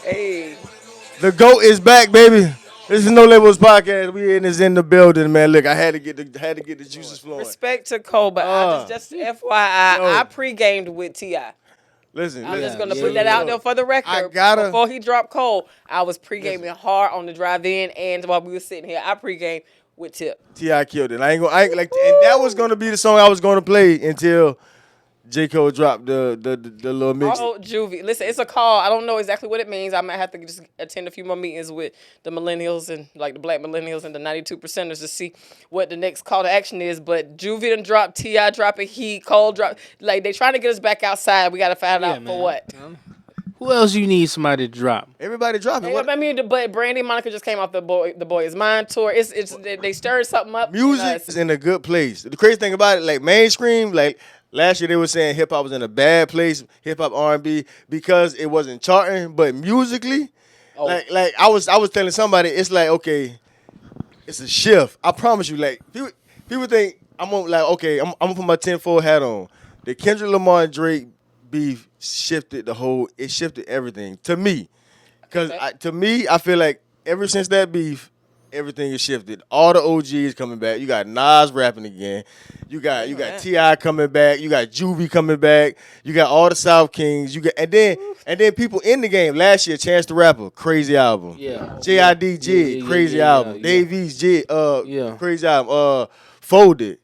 Hey, The GOAT is back, baby. This is No Labels Podcast. We in the building, man. Look, I had to get the juices flowing. respect to Cole, but I just FYI, I Yo, pre-gamed with Ti. listen, I'm just listen. Yeah, gonna yeah, put that yeah. out there So for the I record. gotta Before he dropped Cole, I was pre-gaming listen. hard on the drive-in, and while we were sitting here, I pre-gamed with Tip. Ti killed it. I ain't like, and that was gonna be the song I was gonna play until J Cole dropped the little mix. Also, Juvie, listen, it's a call. I don't know exactly what it means. I might have to just attend a few more meetings with the millennials and like the black millennials and the 92 percenters to see what the next call to action is. But Juvie done dropped, Ti dropping, Heat, Cole drop. Like they trying to get us back outside. We got to find out for what. Who else you need somebody to drop? Everybody dropping. Hey, What I mean, but Brandy and Monica just came off the boy is mine tour. It's they stirred something up. music is in a good place. The crazy thing about it, like mainstream, like last year they were saying hip hop was in a bad place, hip hop R&B because it wasn't charting, but musically, Oh. like I was telling somebody, it's like okay, it's a shift. I promise you, like people think I'm gonna like okay, I'm gonna put my 10-4 hat on. The Kendrick Lamar and Drake beef shifted it shifted everything to me. Cause Okay. to me, I feel like ever since that beef, everything has shifted. All the OGs coming back. You got Nas rapping again. You got Ti coming back. You got Juvie coming back. You got all the South Kings. You got and then people in the game. Last year, Chance the Rapper, crazy album. Yeah. JID Jig, Yeah, crazy yeah, album. yeah. Dave East Jig, Yeah. crazy album. Folded.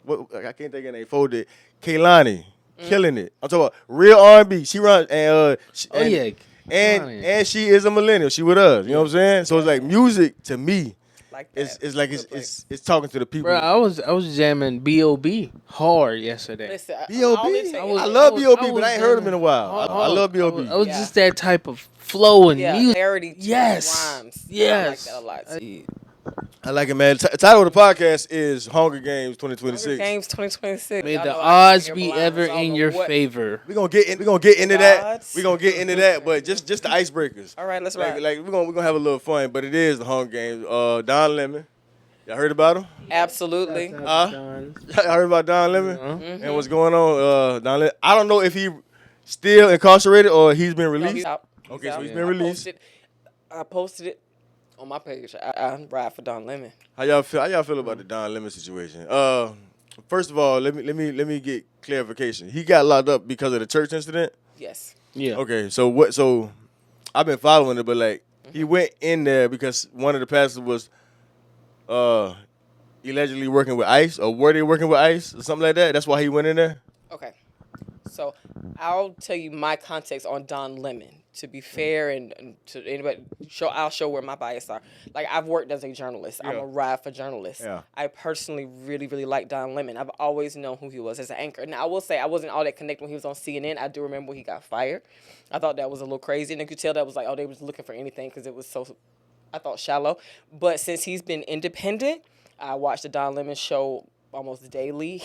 What I can't think of her name. Folded. Kaylani, killing it. I'm talking about real R&B. She runs Oh yeah. and she is a millennial. She with us. You know what I'm saying? So it's like music to me. Like that. It's like it's talking to the people. Bro, I was jamming B.O.B. hard yesterday. Listen, B.O.B. all it take- I love B.O.B., but I ain't heard him in a while. Hard. I love B.O.B. I was Yeah. just that type of flow and Yeah, music. clarity. Yes. Rhymes. Yes. I like that a lot. I like it, man. Title of the podcast is Hunger Games Hunger 2026. Games 2026. May Y'all the know I odds can't be hear ever lines. I don't in know your what- favor. We're gonna get into that. Odds. We're gonna get into that, but just the icebreakers. All right, let's Like, ride. like we're gonna have a little fun, but it is the Hunger Games. Don Lemon. Y'all heard about him? Absolutely. I heard about Don Lemon and what's going on. Don Lemon. I don't know if he still incarcerated or he's been No, released. he's out. Okay, so he's out. been released. I posted it on my page. I ride for Don Lemon. How y'all feel about the Don Lemon situation? First of all, let me get clarification. He got locked up because of the church incident. Yes. Yeah. Okay, so what? So I've been following it, but like he went in there because one of the pastors was allegedly working with ICE, or were they working with ICE or something like that? That's why he went in there. Okay. So I'll tell you my context on Don Lemon. To be fair and to anybody, I'll show where my bias are. Like I've worked as a journalist. I'm Yeah. a ride for journalists. Yeah. I personally really, really like Don Lemon. I've always known who he was as an anchor. Now I will say I wasn't all that connected when he was on CNN. I do remember when he got fired. I thought that was a little crazy, and you could tell that was like, oh, they was looking for anything because it was so, I thought shallow. But since he's been independent, I watched the Don Lemon show almost daily.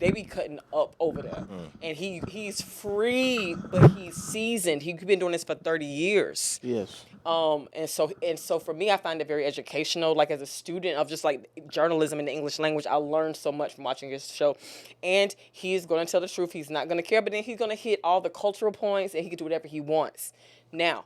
They be cutting up over there, and he's free, but he's seasoned. He's been doing this for 30 years. Yes. And so for me, I find it very educational. Like as a student of just like journalism in the English language, I learned so much from watching his show. And he's going to tell the truth. He's not going to care, but then he's going to hit all the cultural points, and he can do whatever he wants. Now,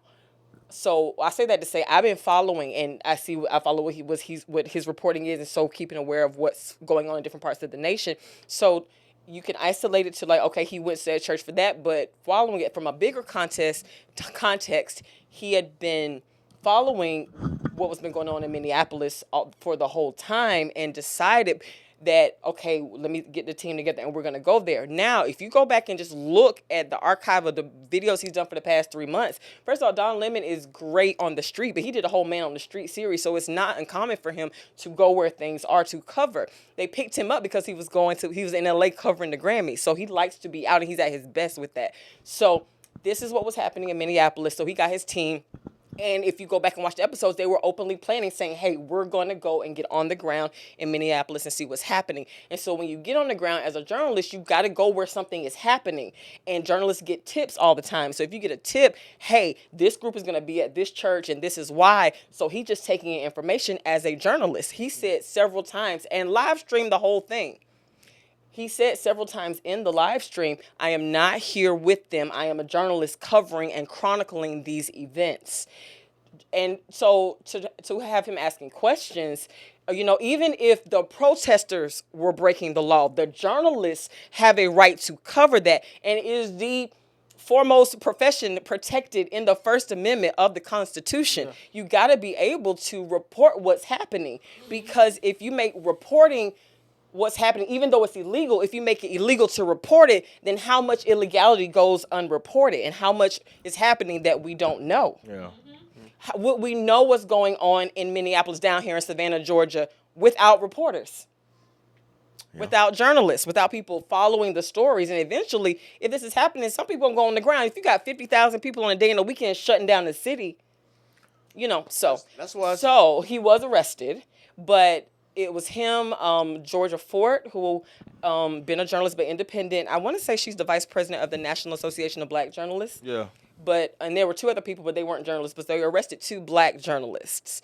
so I say that to say I've been following, and I follow what his reporting is, and so keeping aware of what's going on in different parts of the nation. So you can isolate it to like, okay, he went to that church for that, but following it from a bigger context, he had been following what was been going on in Minneapolis for the whole time, and decided that, okay, let me get the team together and we're going to go there. Now, if you go back and just look at the archive of the videos he's done for the past 3 months, first of all, Don Lemon is great on the street, but he did a whole Man on the Street series, so it's not uncommon for him to go where things are to cover. They picked him up because he was in LA covering the Grammys, so he likes to be out and he's at his best with that. So this is what was happening in Minneapolis, so he got his team. And if you go back and watch the episodes, they were openly planning, saying, hey, we're going to go and get on the ground in Minneapolis and see what's happening. And so when you get on the ground as a journalist, you got to go where something is happening. And journalists get tips all the time. So if you get a tip, hey, this group is going to be at this church and this is why. So he's just taking in information as a journalist. He said several times and live streamed the whole thing. he said several times in the live stream, I am not here with them. I am a journalist covering and chronicling these events. And so to have him asking questions, even if the protesters were breaking the law, the journalists have a right to cover that, and it is the foremost profession protected in the First Amendment of the Constitution. Yeah. You got to be able to report what's happening, because if you make reporting what's happening, even though it's illegal, if you make it illegal to report it, then how much illegality goes unreported, and how much is happening that we don't know? Yeah. Would we know what's going on in Minneapolis, down here in Savannah, Georgia, without reporters, without journalists, without people following the stories? And eventually, if this is happening, some people will go on the ground. If you got 50,000 people on a day and a weekend shutting down the city, that's why. So he was arrested, but it was him, Georgia Fort, who been a journalist but independent. I want to say she's the vice president of the National Association of Black Journalists. Yeah. And there were two other people, but they weren't journalists. But they arrested two black journalists.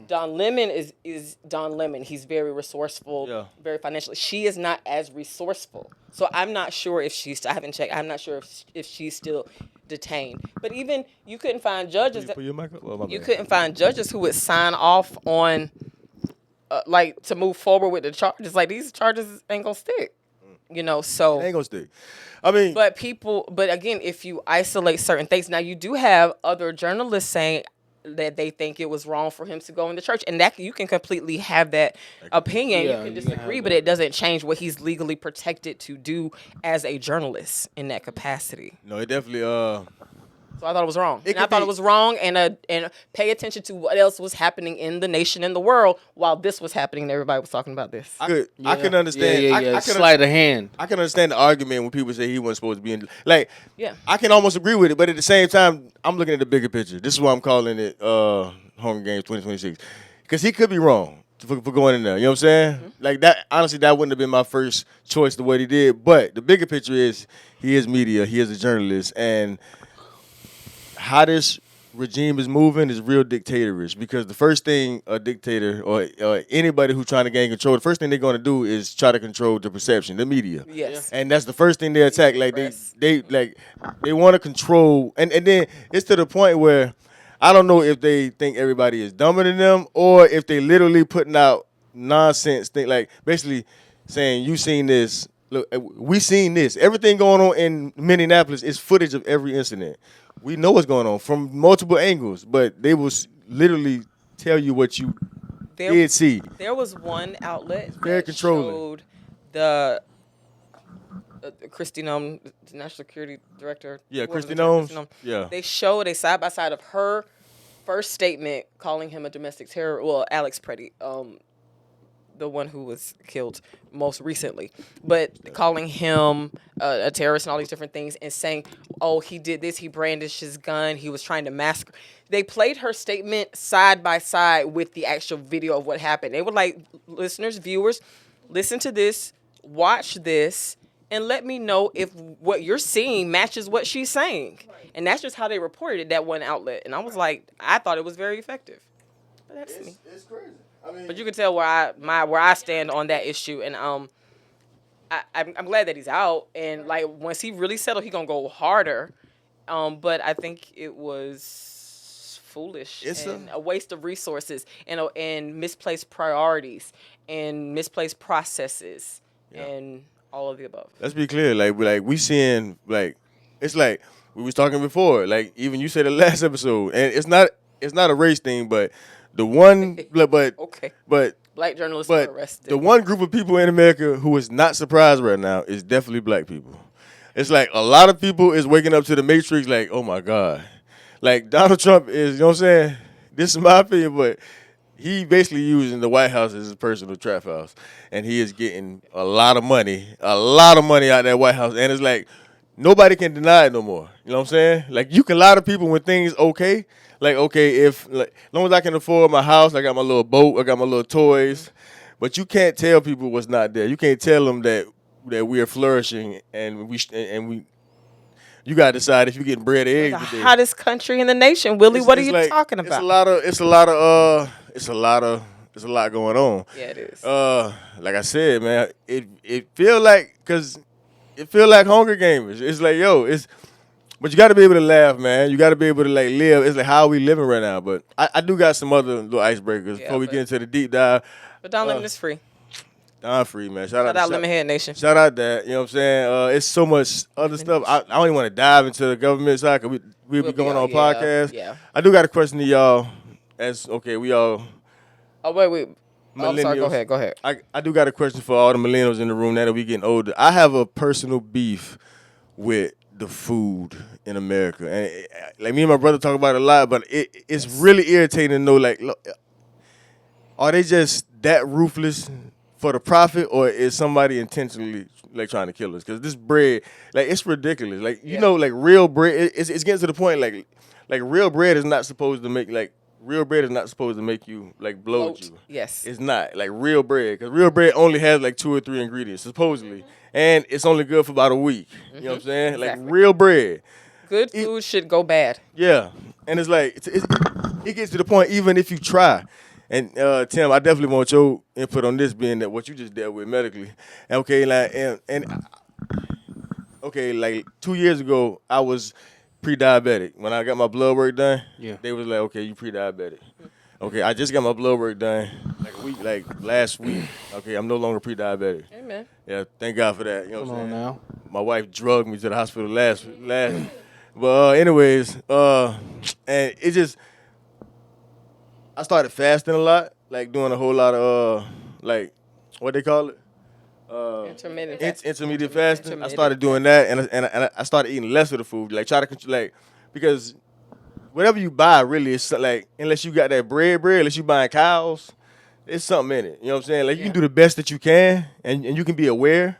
Don Lemon is Don Lemon. He's very resourceful, very financially. She is not as resourceful. So I'm not sure if I haven't checked. I'm not sure if she's still detained. But even you couldn't find judges. You couldn't find judges who would sign off on, to move forward with the charges. Like, these charges ain't gonna stick. So it ain't gonna stick. I mean, but again, if you isolate certain things, now you do have other journalists saying that they think it was wrong for him to go into church, and that you can completely have that opinion. You can disagree, but it doesn't change what he's legally protected to do as a journalist in that capacity. No, it definitely. So I thought it was wrong. I thought it was wrong, and pay attention to what else was happening in the nation and the world while this was happening. And everybody was talking about this. I can understand. I sleight of hand. I can understand the argument when people say he wasn't supposed to be in. I can almost agree with it, but at the same time, I'm looking at the bigger picture. This is why I'm calling it Hunger Games 2026, because he could be wrong for going in there. You know what I'm saying? Mm-hmm. Like that. Honestly, that wouldn't have been my first choice the way he did. But the bigger picture is he is media. He is a journalist, and how this regime is moving is real dictatorish, because the first thing a dictator or anybody who's trying to gain control, the first thing they're going to do is try to control the perception, the media. Yes. And that's the first thing they attack. Like they want to control, and then it's to the point where I don't know if they think everybody is dumber than them, or if they literally putting out nonsense thing, like basically saying, you seen this, look, we seen this. Everything going on in Minneapolis is footage of every incident. We know what's going on from multiple angles, but they will literally tell you what you did see. There was one outlet very that showed the Kristi Noem, the National Security Director. Yeah, Kristi Noem. Yeah. They showed a side-by-side of her first statement calling him a domestic terror. Well, Alex Preddy, the one who was killed most recently, but calling him a terrorist and all these different things, and saying, oh, he did this, he brandished his gun, he was trying to massacre. They played her statement side by side with the actual video of what happened. They were like, listeners, viewers, listen to this, watch this, and let me know if what you're seeing matches what she's saying. Right. And that's just how they reported it, that one outlet. And I was like, I thought it was very effective. But that's me. It's crazy. But you can tell where I stand on that issue, and I'm glad that he's out, and like once he really settled, he gonna go harder. But I think it was foolish and a waste of resources and misplaced priorities and misplaced processes and all of the above. Let's be clear, like we seeing, like it's like we was talking before, like even you said the last episode, and it's not a race thing, but. The one, but black journalists were arrested. The one group of people in America who is not surprised right now is definitely black people. It's like a lot of people is waking up to the Matrix like, oh my God. Like Donald Trump is, you know what I'm saying? This is my opinion, but he basically using the White House as his personal trap house. And he is getting a lot of money out of that White House. And it's like, nobody can deny it no more. You know what I'm saying? Like you can lie to people when things okay. Like, okay, if as long as I can afford my house, I got my little boat, I got my little toys, but you can't tell people what's not there. You can't tell them that we are flourishing and we. You gotta decide if you're getting bread or eggs. The hottest country in the nation, Willie. What are you talking about? It's a lot of there's a lot going on. Yeah, it is. Like I said, man, it feel like Hunger Games. It's like, yo, but you got to be able to laugh, man. You got to be able to like live. It's like how we living right now. But I do got some other little icebreakers Yeah, before we but- get into the deep dive. But Don Lemon is free. Don Free, man. Shout out Lemonhead Nation. Shout out that. You know what I'm saying? It's so much other stuff. I don't even want to dive into the government side because we'll be going on podcast. Yeah. I do got a question to y'all. We all Oh, wait. Oh, I'm sorry. Go millennials. ahead. I do got a question for all the millennials in the room now that we getting older. I have a personal beef with the food in America, and like me and my brother talk about it a lot, but it's really irritating to know, like, look, are they just that ruthless for the profit, or is somebody intentionally like trying to kill us? Because this bread, like, it's ridiculous. Like, you know, like real bread, it's getting to the point like real bread is not supposed to make you like bloat you. Yes. It's not like real bread, because real bread only has like 2 or 3 ingredients supposedly, and it's only good for about a week. You know what I'm saying? Exactly. Like real bread. Good food should go bad. Yeah, and it's like it gets to the point even if you try. And Tim, I definitely want your input on this, being that what you just dealt with medically. Okay, like okay, like 2 years ago, I was pre-diabetic. When I got my blood work done, they was like, okay, you pre-diabetic. Okay, I just got my blood work done last week. Okay, I'm no longer pre-diabetic. Amen. Yeah, thank God for that. You know what I'm Come on saying? now. My wife drugged me to the hospital last. But anyways, and it just, I started fasting a lot, like doing a whole lot of like, what they call it? Intermittent fasting. Intermediate fasting. I Intermittent started doing that, and I started eating less of the food, like try to control, like, because whatever you buy, really, it's like, unless you got that bread, unless you buying cows, it's something in it. You know what I'm saying? Like, you can do the best that you can, and you can be aware,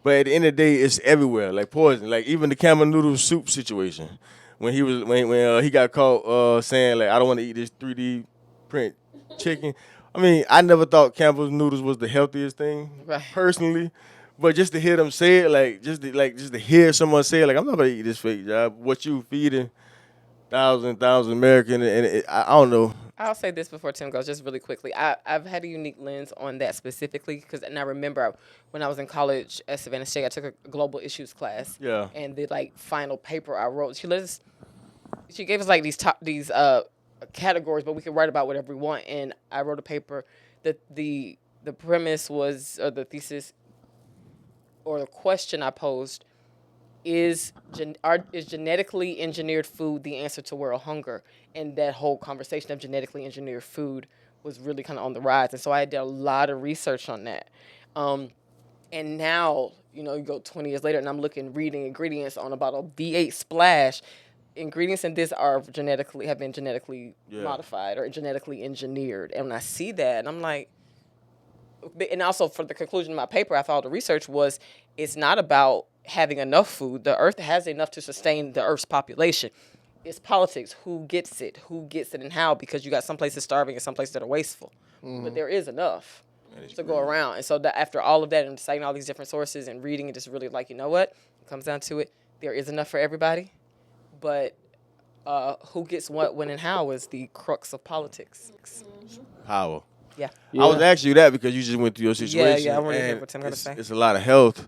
but at the end of the day, it's everywhere, like poison. Like even the camel noodle soup situation, when he got caught saying like, I don't want to eat this 3D print chicken. I mean, I never thought Campbell's noodles was the healthiest thing, personally. But just to hear them say it, just to hear someone say it, like, I'm not gonna eat this fake job. What you feeding thousands American, and I don't know. I'll say this before Tim goes, just really quickly. I've had a unique lens on that specifically, and I remember when I was in college at Savannah State, I took a global issues class. Yeah. And the final paper I wrote, she gave us like these categories, but we could write about whatever we want. And I wrote a paper that the premise was, or the thesis, or the question I posed, is genetically engineered food the answer to world hunger? And that whole conversation of genetically engineered food was really kind of on the rise. And so I did a lot of research on that. And now, you go 20 years later, and I'm reading ingredients on about a V8 Splash. Ingredients in this have been genetically modified or genetically engineered. And when I see that, and I'm like, and also for the conclusion of my paper, I thought the research was, it's not about having enough food. The earth has enough to sustain the earth's population. It's politics. Who gets it, and how, because you got some places starving and some places that are wasteful. But there is enough to go around. And so that after all of that and citing all these different sources and reading it, just really like, you know what? It comes down to it. There is enough for everybody. But who gets what, when, and how is the crux of politics. Power. Yeah. I was asking you that because you just went through your situation. Yeah, I want to hear and what Tim got to say. It's a lot of health.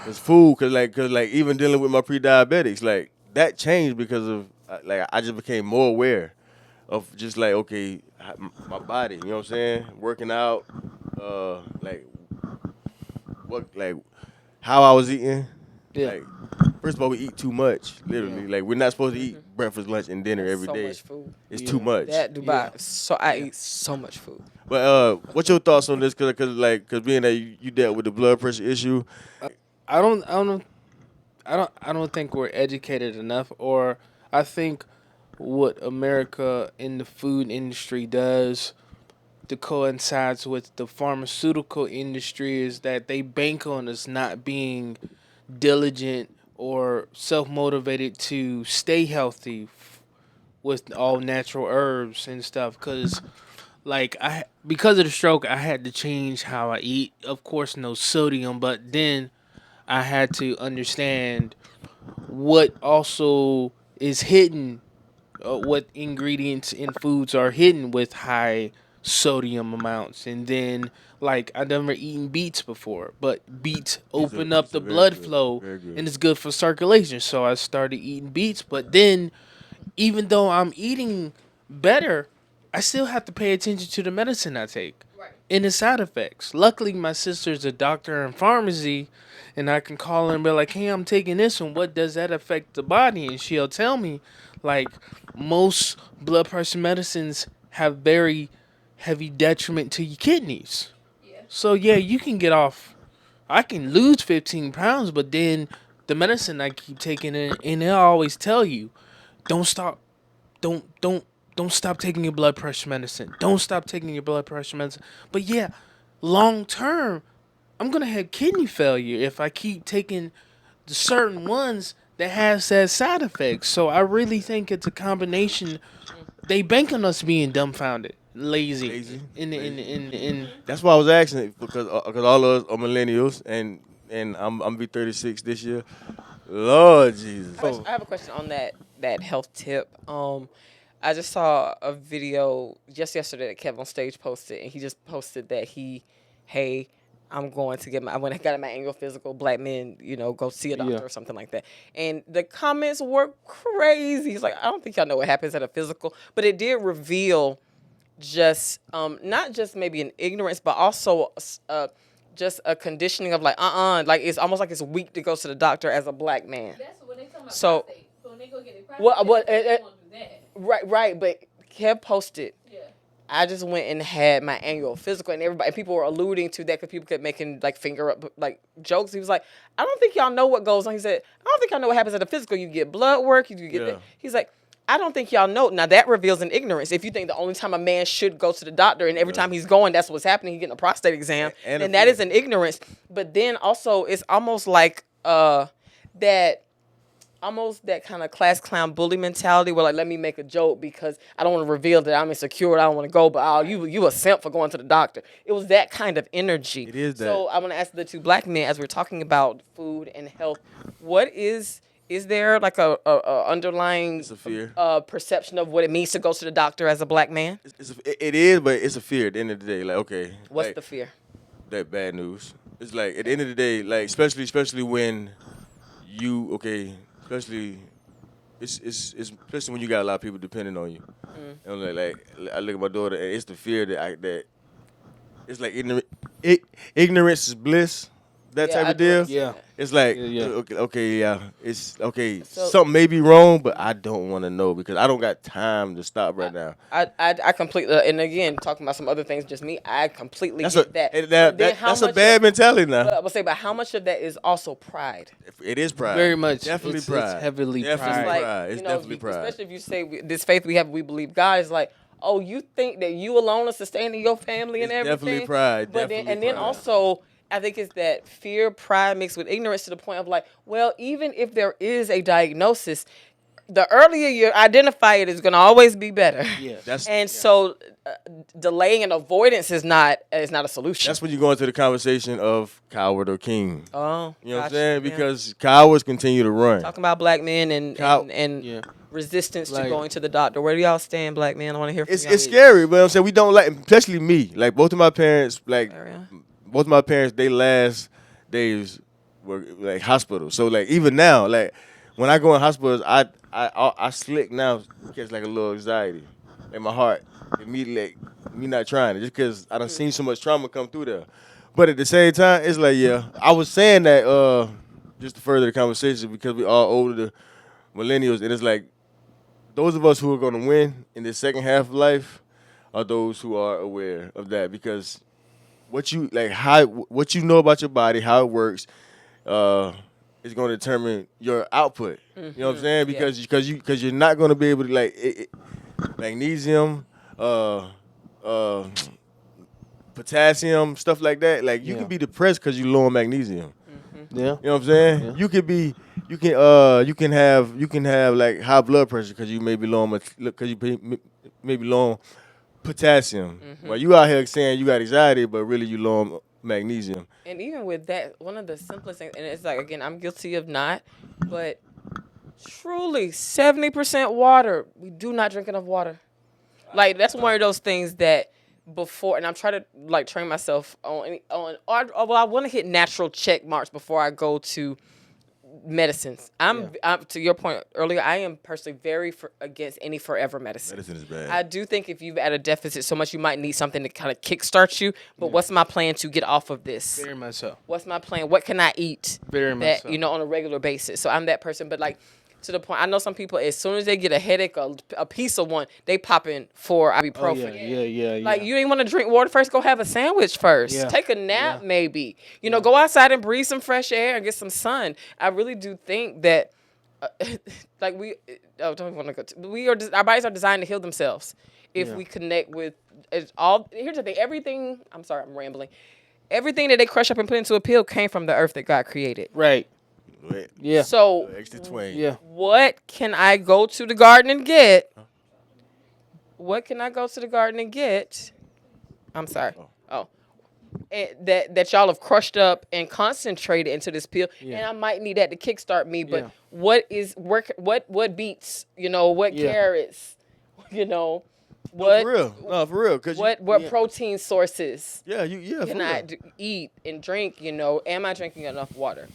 It's food, cause even dealing with my pre-diabetics, like that changed because of I just became more aware of just like, okay, my body. You know what I'm saying? Working out, how I was eating. Yeah. Like, first of all, we eat too much. Literally, like, we're not supposed to eat breakfast, lunch, and dinner every day. So much food. It's too much. That Dubai. So I eat so much food. But what's your thoughts on this? Cause being that you dealt with the blood pressure issue. I don't think we're educated enough, or I think what America in the food industry does to coincides with the pharmaceutical industry is that they bank on us not being diligent or self-motivated to stay healthy with all natural herbs and stuff, because because of the stroke, I had to change how I eat. Of course, no sodium, but then I had to understand what also is hidden, what ingredients in foods are hidden with high sodium amounts. And then, like, I never eaten beets before, but beets open up beets are the very blood good, flow, very good. and it's good for circulation. So I started eating beets. But then, even though I'm eating better, I still have to pay attention to the medicine I take and the side effects. Luckily, my sister's a doctor in pharmacy, and I can call her and be like, "Hey, I'm taking this one. What does that affect the body?" And she'll tell me, like, most blood pressure medicines have very heavy detriment to your kidneys. So yeah, you can get off. I can lose 15 pounds, but then the medicine I keep taking, and they'll always tell you, don't stop, don't stop taking your blood pressure medicine. Don't stop taking your blood pressure medicine. But yeah, long term, I'm gonna have kidney failure if I keep taking the certain ones that has that side effects. So I really think it's a combination. They bank on us being dumbfounded, lazy, Lazy. in That's why I was asking because all of us are millennials and I'm be 36 this year. Lord Jesus. I have a question on that health tip. I just saw a video just yesterday that Kevin on Stage posted, and he just posted that hey, I'm going to I went and got my annual physical. Black men, go see a doctor Yeah. or something like that. And the comments were crazy. He's like, I don't think y'all know what happens at a physical, but it did reveal just not just maybe an ignorance, but also just a conditioning of like it's almost like it's weak to go to the doctor as a black man. That's what they talking about. So- prostate. So when they go get their What- prostate, they what- won't do that. Right. But Kev posted, Yeah. I just went and had my annual physical, and people were alluding to that because people kept making like finger up like jokes. He was like, I don't think y'all know what goes on. He said, I don't think y'all know what happens at a physical. You get blood work, you get Yeah. that. He's like, I don't think y'all know. Now that reveals an ignorance. If you think the only time a man should go to the doctor and every time he's going, that's what's happening, he's getting a prostate exam, And then a that fever. is an ignorance. But then also it's almost like that kind of class clown bully mentality where like, let me make a joke because I don't want to reveal that I'm insecure, I don't want to go, but you a simp for going to the doctor. It was that kind of energy. It is that. So I want to ask the two black men, as we're talking about food and health, what is there like a underlying It's a fear. perception of what it means to go to the doctor as a black man? It is, but it's a fear at the end of the day. Like, okay. What's like, the fear? that bad news. It's like at the end of the day, like especially when you especially especially when you got a lot of people depending on you. And like I look at my daughter, and it's the fear that it's like ignorance is bliss. That Yeah, type I of do deal. understand Yeah. that. It's like Yeah. okay, yeah, it's okay. So- Something may be wrong, but I don't want to know because I don't got time to stop right now. I completely, and again, talking about some other things, just me, I completely That's get a that. and But then how that's a much bad of- mentality now. But how much of that is also pride? It is pride. Very much. Definitely It's pride. heavily Definitely pride. Like, pride. It's definitely pride. Especially if you say this faith we have, we believe God is like, oh, you think that you alone are sustaining your family and It's everything? definitely pride, But definitely then pride. also, I think it's that fear, pride mixed with ignorance to the point of like, well, even if there is a diagnosis, the earlier you identify it is going to always be better. Yeah. So delaying and avoidance is not a solution. That's when you go into the conversation of coward or king. Oh, You know what I'm gotcha, saying? yeah. Because cowards continue to run. Talking about black men and Yeah. resistance to Like- going to the doctor. Where do y'all stand, black men? I want to hear from It's y'all. scary, but I'm saying we don't like, especially me. Like both of my parents, they last days were like hospitals. So like even now, like when I go in hospitals, I slick now catch like a little anxiety in my heart immediately. Like, me not trying it just because I done seen so much trauma come through there. But at the same time, it's like I was saying that just to further the conversation because we all older millennials, and it's like those of us who are going to win in the second half of life are those who are aware of that because what you know about your body, how it works, is going to determine your output. You know what I'm saying? Because you're not going to be able to magnesium, potassium, stuff like that. Like you can be depressed because you low on magnesium. Yeah. You know what I'm saying? Yeah. You can have like high blood pressure because you may be low on low on potassium. While you out here saying you got anxiety, but really you low on magnesium. And even with that, one of the simplest things, and it's like, again, I'm guilty of not, but truly 70% water. We do not drink enough water. Like, that's one of those things that before, and I'm trying to like train myself or well, I want to hit natural check marks before I go to medicines. I'm to your point earlier. I am personally very against any forever medicine. Medicine is bad. I do think if you've at a deficit so much, you might need something to kind of kickstart you. But what's my plan to get off of this? Very much so. What's my plan? What can I eat? Very much that so. you know on a regular basis. So I'm that person. But like to the point, I know some people as soon as they get a headache or a piece of one, they pop in for ibuprofen. Yeah. Like you didn't want to drink water first. Go have a sandwich first. Yeah. Take a nap, maybe. You know, go outside and breathe some fresh air and get some sun. I really do think that, like don't even want to go. Our bodies are designed to heal themselves if we connect with all. Here's the thing. Everything. I'm sorry, I'm rambling. Everything that they crush up and put into a pill came from the earth that God created. Right. Wait, Yeah. So extra twain. Yeah. what can I go to the garden and get? What can I go to the garden and get? I'm sorry. Oh. And that y'all have crushed up and concentrated into this pill, and I might need that to kickstart me. But what beets? You know, what carrots? You know, what For real. No, for real. Cause what protein sources for can real. I eat and drink? You know, am I drinking enough water?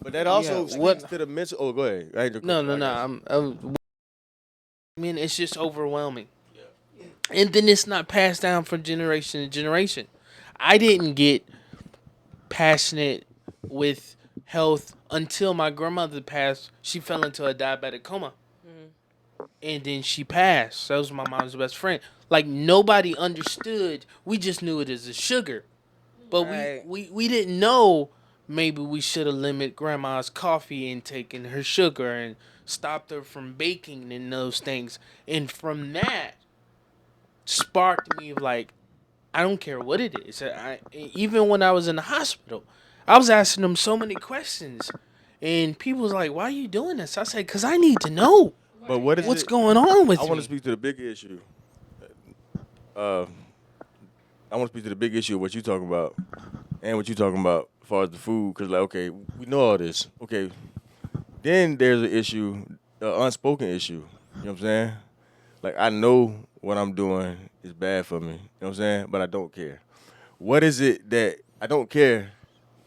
But that also Yeah, what- speaks to the mental. Oh, go ahead. I ain't the No. I mean, it's just overwhelming. And then it's not passed down from generation to generation. I didn't get passionate with health until my grandmother passed. She fell into a diabetic coma. And then she passed. That was my mom's best friend. Like, nobody understood. We just knew it as a sugar. But Right. we didn't know maybe we should have limited grandma's coffee intake and her sugar and stopped her from baking and those things. And from that sparked me of like, I don't care what it is. Even when I was in the hospital, I was asking them so many questions. And people was like, why are you doing this? I said, because I need to know But what is what's it? going on with I want me. to speak to the big issue. I want to speak to the big issue of what you talking about and what you talking about as far as the food. Because, like, okay, we know all this. Okay. Then there's an issue, an unspoken issue. You know what I'm saying? Like, I know what I'm doing is bad for me. You know what I'm saying? But I don't care. What is it that I don't care?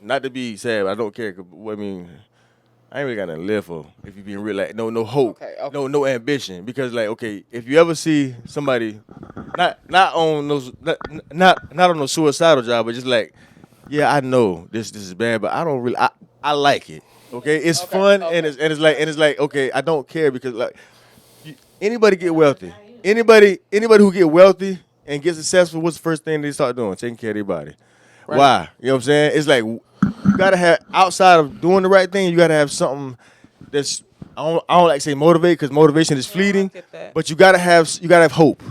Not to be sad, but I don't care. 'Cause, I mean, I ain't really got nothing to live for. If you being real, like no hope, Okay. no ambition. Because like, okay, if you ever see somebody, not on those, not on no suicidal job, but just like, yeah, I know this is bad, but I don't really, I like it. Okay, it's fun and it's like okay, I don't care because like, anybody get wealthy, anybody who get wealthy and get successful, what's the first thing they start doing? Taking care of their body. Right. Why? You know what I'm saying? It's like you gotta have, outside of doing the right thing, you gotta have something that's I don't like to say motivate because motivation is fleeting, get that. but you gotta have hope.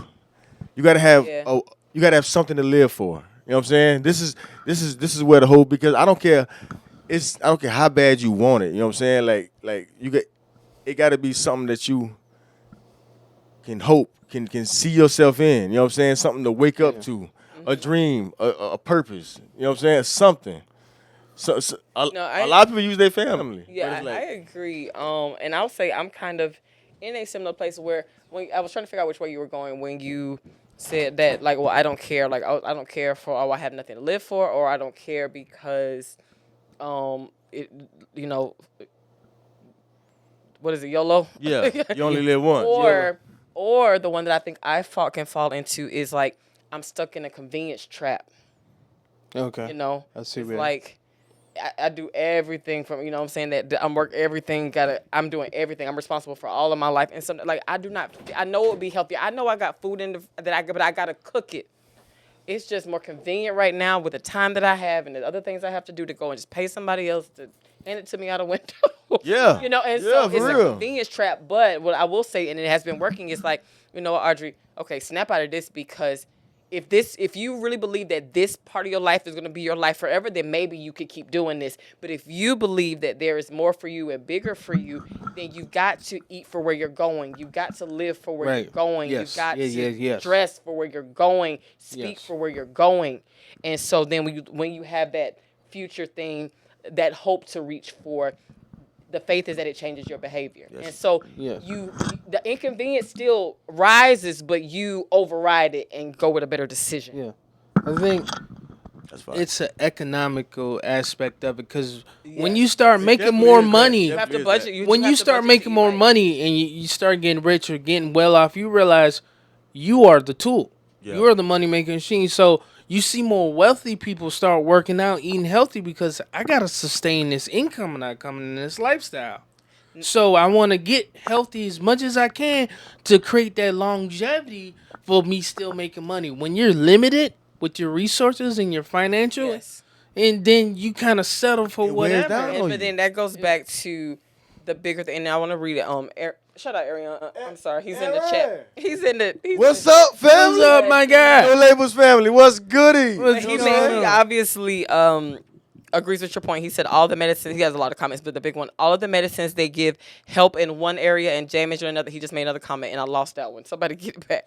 You gotta have Yeah. you gotta have something to live for. You know what I'm saying? This is where the hope, because I don't care how bad you want it. You know what I'm saying? Like it gotta be something that you can hope, can see yourself in. You know what I'm saying? Something to wake up to. A dream, a purpose. You know what I'm saying? Something. So a lot of people use their family. Yeah, But it's like, I agree. And I'll say I'm kind of in a similar place where when I was trying to figure out which way you were going when you said that, like, well, I don't care. Like, I don't care for, I have nothing to live for, or I don't care because, it, you know, what is it, YOLO? yeah, you only live once. Or the one that I think can fall into is like I'm stuck in a convenience trap. Okay. You know, I see it's where- like I do everything from, you know what I'm saying, that I'm I'm doing everything. I'm responsible for all of my life. And something like I know it would be healthier. I know I got food but I got to cook it. It's just more convenient right now with the time that I have and the other things I have to do to go and just pay somebody else to hand it to me out a window. Yeah. You know, and Yeah, so for it's real. a convenience trap. But what I will say, and it has been working, is like, you know what, Audrey, okay, snap out of this, because if you really believe that this part of your life is going to be your life forever, then maybe you could keep doing this. But if you believe that there is more for you and bigger for you, then you got to eat for where you're going. You got to live for where Right. you're going. Yes. You got to Yes. dress for where you're going. Speak Yes. for where you're going. And so then when you have that future thing, that hope to reach for, the faith is that it changes your behavior. Yes. And so Yes. the inconvenience still rises, but you override it and go with a better decision. Yeah. I think That's fine. it's an economical aspect of it because when Yes. you start It making definitely more is that. money, You have to Definitely is budget. that. You when have you to start budget to making eat more right. money and you start getting rich or getting well off, you realize you are the tool. Yeah. You are the money making machine. So you see more wealthy people start working out, eating healthy because I gotta sustain this income not coming in this lifestyle. So I want to get healthy as much as I can to create that longevity for me still making money. When you're limited with your resources and your financial, Yes. and then you kind of settle for It wears whatever. down. And, on but you. then that goes back to the bigger thing. And I want to read it. Shout out Arian. I'm sorry. He's in the chat. He's in the. He's What's in, up, family? What's up, my No guy? Labels family. What's goody? What's He, going he on? obviously agrees with your point. He said all the medicines. He has a lot of comments, but the big one, all of the medicines they give help in one area and damage in another. He just made another comment, and I lost that one. Somebody get it back.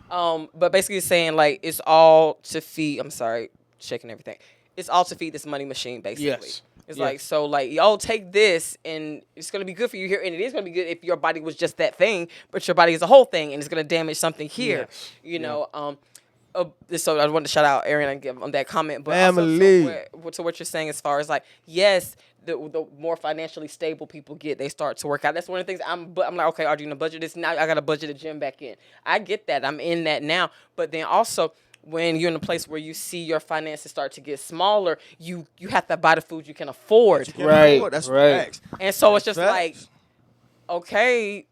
But basically saying like it's all to feed. I'm sorry, shaking everything. It's all to feed this money machine, basically. Yes. It's Yeah. like so like y'all take this and it's gonna be good for you here, and it is gonna be good if your body was just that thing, but your body is a whole thing, and it's gonna damage something here. Yes. You know. So I wanted to shout out Aaron and give on that comment, but Family. also to what you're saying as far as like yes, the more financially stable people get, they start to work out. That's one of the things I'm like, okay, are you gonna budget this now? I got to budget a gym back in. I get that. I'm in that now, but then also when you're in a place where you see your finances start to get smaller, you have to buy the food you can afford, You can't Right, afford. That's right. facts. and so it's just Facts. like, okay.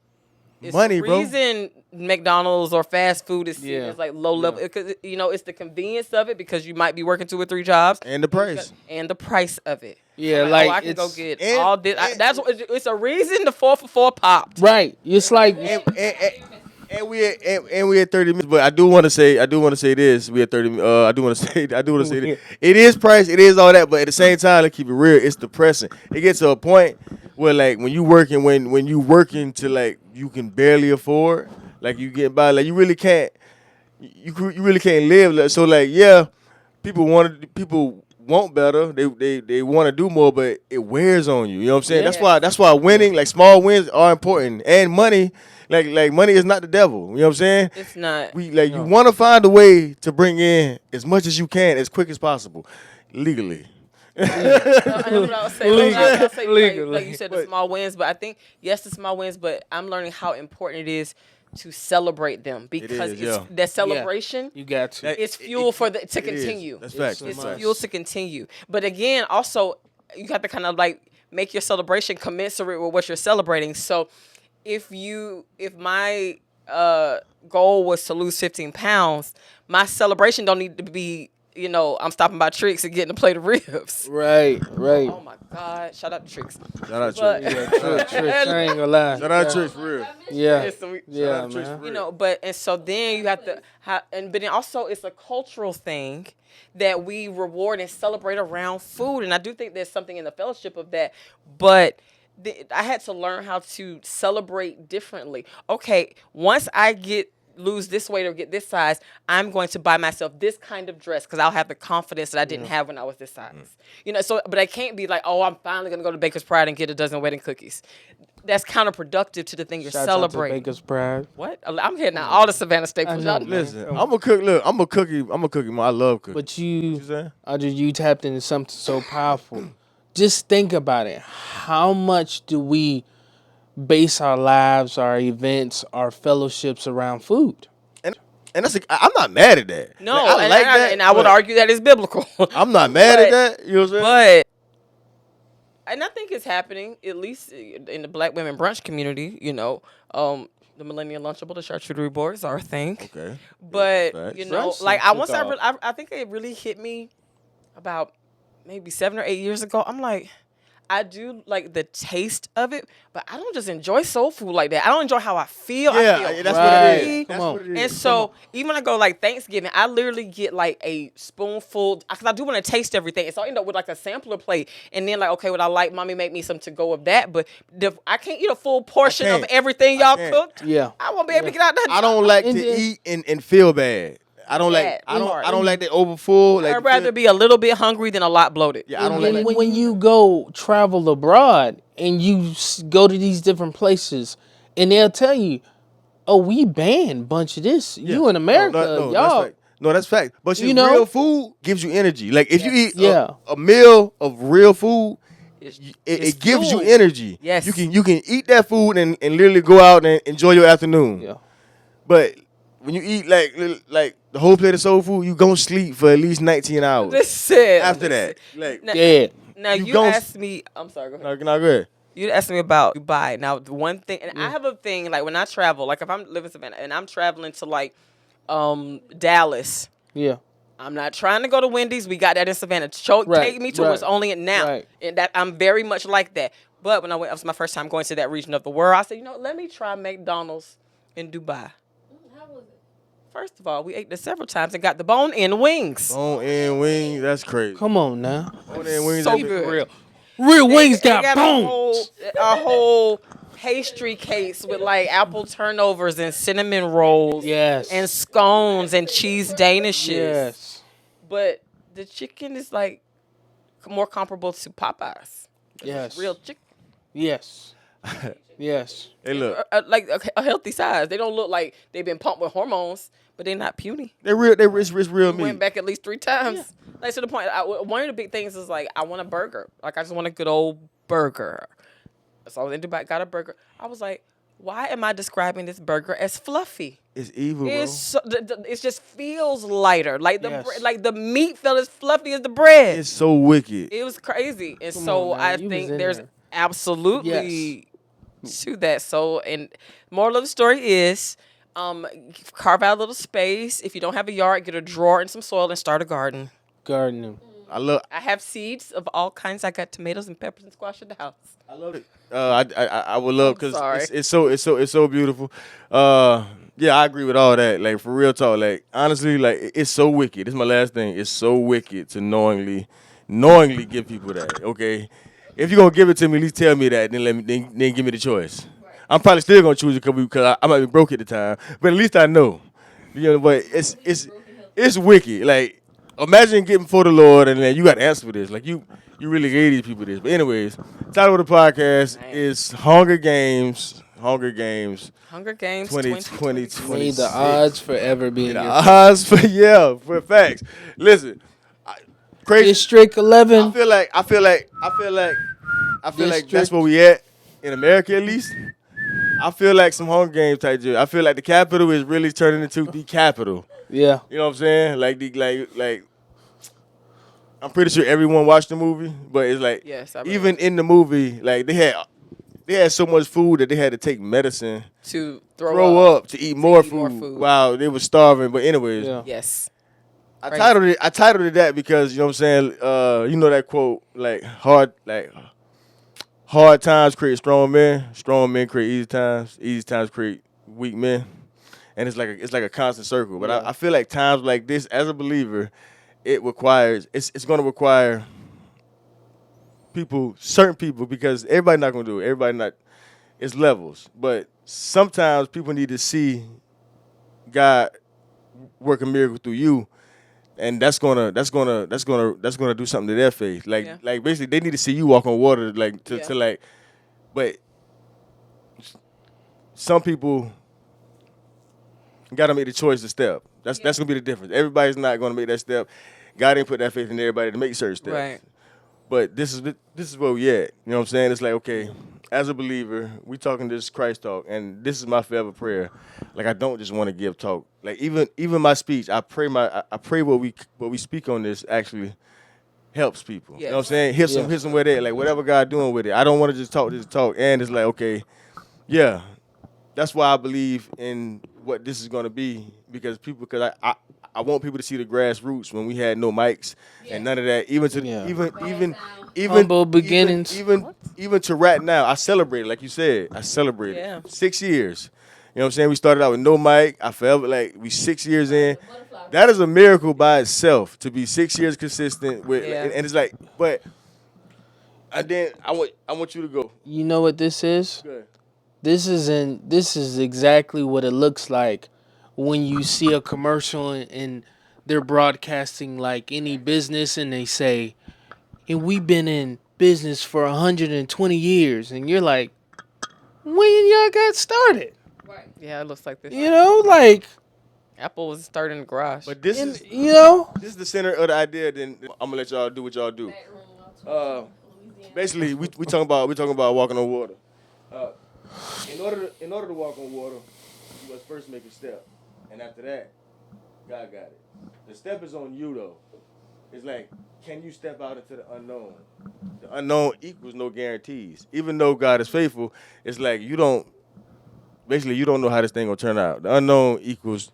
It's Money, the bro. reason McDonald's or fast food is seen Yeah. as like low level because it's the convenience of it because you might be working 2 or 3 jobs And the price. and the price of it. Yeah, I'm like I can go it's- get and- all this. and- That's what it's a reason the 4 for 4 popped. right. It's like And we at 30 minutes, but I do want to say this. We at 30. I do want to say this. It is price. It is all that, but at the same time, let's keep it real. It's depressing. It gets to a point where like when you working to like you can barely afford, like you get by, like you really can't. You really can't live. Like, so like yeah, people want better. They want to do more, but it wears on you. You know what I'm saying? Yeah. That's why winning, like small wins, are important. And money, like money is not the devil. You know what I'm saying? It's not. You want to find a way to bring in as much as you can, as quick as possible, legally. Like you said, the But- small wins, but I think yes, the small wins, but I'm learning how important it is to celebrate them because is, it's yeah. that celebration. you got to. It's fuel for to It is. continue. That's facts. It's It's a fuel to continue. But again, also you have to kind of like make your celebration commensurate with what you're celebrating. So if my goal was to lose 15 pounds, my celebration don't need to be, I'm stopping by Trix and getting a plate of ribs. Right. Oh my God! Shout out to Trix. Shout out But- Trix. I ain't gonna lie. Shout out Trix for real. Yeah. Yeah, so we- Yeah, out Trix man. for real. And so then you have to but then also it's a cultural thing that we reward and celebrate around food, and I do think there's something in the fellowship of that, but I had to learn how to celebrate differently. Okay, once I lose this weight or get this size, I'm going to buy myself this kind of dress because I'll have the confidence that I didn't have when I was this size. But I can't be like, oh, I'm finally going to go to Baker's Pride and get a dozen wedding cookies. That's counterproductive to the thing you're Shout out to celebrating. Baker's Pride. What? I'm hitting out all the Savannah staples. know, Y'all man. Listen, I'm a cook. Look, I'm a cookie. I love cookies. But You saying? you tapped into something so powerful. Just think about it. How much do we base our lives, our events, our fellowships around food? And I'm not mad at that. No, Like, I and like I, that. and I would but argue that it's biblical. I'm not mad at that. You know what I'm saying? And I think it's happening, at least in the Black women brunch community. The Millennial Lunchable, the charcuterie boards are a thing. Okay. But Facts. Right. like Something I think it really hit me about maybe 7 or 8 years ago. I'm like, I do like the taste of it, but I don't just enjoy soul food like that. I don't enjoy how I feel. Yeah, I feel that's what it hungry. is. Come That's on. what it is. And so even when I go like Thanksgiving, I literally get like a spoonful because I do want to taste everything. And so I end up with like a sampler plate, and then like, okay, what I like, mommy make me some to go of that, but I can't eat a full portion of can't. everything I y'all can't. cooked. Yeah. I won't be able to get out that. I don't like And to then- eat and feel bad. I don't like That I part. don't like that over full. Like I'd rather be a little bit hungry than a lot bloated. Yeah, I don't like When you go travel abroad and you go to these different places, and they'll tell you, "Oh, we banned a bunch of this. You in America, no, y'all." that's fact. But You know? real food gives you energy. Like if you eat Yeah. a meal of real food, It's it gives you fuel. energy. Yes. You can eat that food and literally go out and enjoy your afternoon. Yeah. But when you eat like the whole plate of soul food, you gonna sleep for at least 19 hours Listen. after that. Like Now, Dead. now You you gon- asked me. I'm sorry. Go ahead. no, go ahead. You asked me about Dubai. Now, the one thing, and I have a thing like when I travel, like if I'm living in Savannah and I'm traveling to like Dallas. Yeah. I'm not trying to go to Wendy's. We got that in Savannah. Right, Take me to right, what's only in now. right. And that I'm very much like that. But when I went, it was my first time going to that region of the world. I said, let me try McDonald's in Dubai. How was it? First of all, we ate this several times and got the bone-in wings. Bone-in wing, that's crazy. Come on now. Bone-in wings, So that be good. for real. Real wings They got bones. a whole pastry case with like apple turnovers and cinnamon rolls. Yes. And scones and cheese danishes. Yes. But the chicken is like more comparable to Popeyes. Yes. Real chicken. Yes. Yes. Hey, look, Like a healthy size. They don't look like they've been pumped with hormones, but they're not puny. they're real. It's real We went meat. back at least 3 times. Like to the point, one of the big things is like I want a burger. Like I just want a good old burger. So I was in Dubai, got a burger. I was like, why am I describing this burger as fluffy? It's evil, bro. It's so, it just feels lighter. Like the Yes. like the meat felt as fluffy as the bread. It's so wicked. It was crazy. And Come so on, man. I You was think in there's there. absolutely to that. So, and moral of the story is carve out a little space. If you don't have a yard, get a drawer and some soil and start a garden. Gardening. I have seeds of all kinds. I got tomatoes and peppers and squash in the house. I love it. I would love because sorry. it's so beautiful. Yeah, I agree with all that. Like for real talk, like honestly, like it's so wicked. This is my last thing. It's so wicked to knowingly give people that. Okay, if you're gonna give it to me, at least tell me that. Then give me the choice. I'm probably still gonna choose it because I might be broke at the time, but at least I know. You know, but it's wicked. Like imagine getting before the Lord and then you got to answer for this. Like you really gave these people this. But anyways, title of the podcast is Hunger Games. Hunger Games 2020. May the odds forever be in The your odds for facts. Listen, crazy. District I 11. feel like District. that's where we at in America at least. I feel like some Hunger Games type deal. I feel like the capital is really turning into the capital. Yeah. You know what I'm saying? Like I'm pretty sure everyone watched the movie, but it's like Yes, I even in the movie, like they had so much food that they had to take medicine, to throw up to eat more eat more food. food. Wow, they were starving. But anyways, Yeah. Yes. I Crazy. titled it that because you know what I'm saying. You know that quote like hard times create strong men create easy times create weak men, and it's like a constant circle. But I feel like times like this, as a believer, it's going to require certain people, because everybody not going to do it. Everybody not. It's levels, but sometimes people need to see God work a miracle through you. And that's gonna do something to their faith. Like basically they need to see you walk on water, like to like. But some people gotta make the choice to step. That's gonna be the difference. Everybody's not gonna make that step. God didn't put that faith in everybody to make certain steps. Right. But this is where we at. You know what I'm saying? It's like, okay, as a believer, we talking this Christ talk, and this is my forever prayer. Like I don't just want to give talk. Like even my speech, I pray what we speak on this actually helps people. You know what I'm saying? Hit some with it. Like whatever God doing with it. I don't want to just talk this talk. And it's like, okay, yeah. That's why I believe in what this is gonna be, because I want people to see the grassroots when we had no mics and none of that. Even Humble beginnings. even to right now, I celebrated, like you said, I celebrated Yeah. 6 years. You know what I'm saying? We started out with no mic. I forever we 6 years in. That is a miracle by itself, to be 6 years consistent with, and it's like, but and then I want you to go. You know what this is? Good. This is exactly what it looks like when you see a commercial and they're broadcasting like any business and they say, and we've been in business for 120 years, and you're like, when y'all got started? Right. Yeah, it looks like this. You know, like, Apple was started in the garage. But this and, is you know, this is the center of the idea. Then I'm gonna let y'all do what y'all do. Back room, Louisiana. Basically, we talking about walking on water. In order to walk on water, you must first make a step, and after that, God got it. The step is on you though. It's like, can you step out into the unknown? The unknown equals no guarantees. Even though God is faithful, it's like you don't know how this thing gonna turn out. The unknown equals